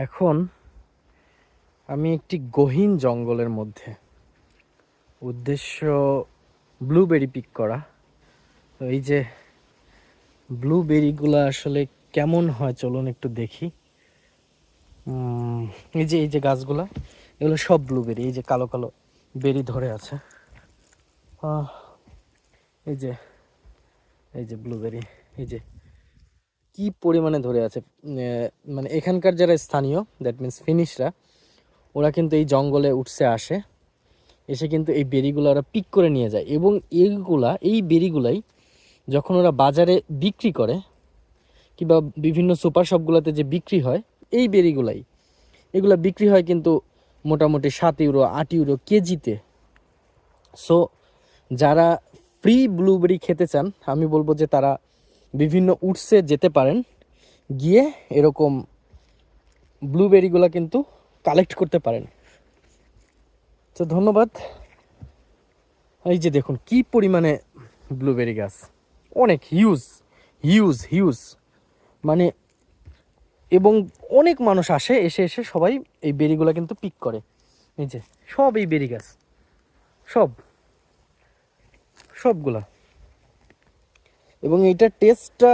এখন আমি একটি গহীন জঙ্গলের মধ্যে, উদ্দেশ্য ব্লুবেরি পিক করা। তো এই যে ব্লুবেরিগুলো আসলে কেমন হয় চলুন একটু দেখি। এই যে গাছগুলা, এগুলো সব ব্লুবেরি। এই যে কালো কালো বেরি ধরে আছে। এই যে এই যে ব্লুবেরি, এই যে কি পরিমাণে ধরে আছে। মানে এখানকার যারা স্থানীয়, দ্যাট মিন্স ফিনিশরা, ওরা কিন্তু এই জঙ্গলে উঠছে আসে, এসে কিন্তু এই বেরিগুলো ওরা পিক করে নিয়ে যায়। এবং এই বেরিগুলাই যখন ওরা বাজারে বিক্রি করে কিংবা বিভিন্ন সুপার শপগুলোতে যে বিক্রি হয়, এই বেরিগুলাই এগুলা বিক্রি হয় কিন্তু মোটামুটি 7 ইউরো 8 ইউরো কেজিতে। সো যারা ফ্রি ব্লুবেরি খেতে চান, আমি বলবো যে তারা বিভিন্ন উৎসে যেতে পারেন, গিয়ে এরকম ব্লুবেরিগুলো কিন্তু কালেক্ট করতে পারেন। তো ধন্যবাদ। এই যে দেখুন কি পরিমাণে ব্লুবেরি গাছ, অনেক হিউজ হিউজ হিউজ, মানে এবং অনেক মানুষ আসে, এসে এসে সবাই এই বেরিগুলো কিন্তু পিক করে। এই যে সব এই বেরি গাছ, সবগুলা। এবং এইটার টেস্টটা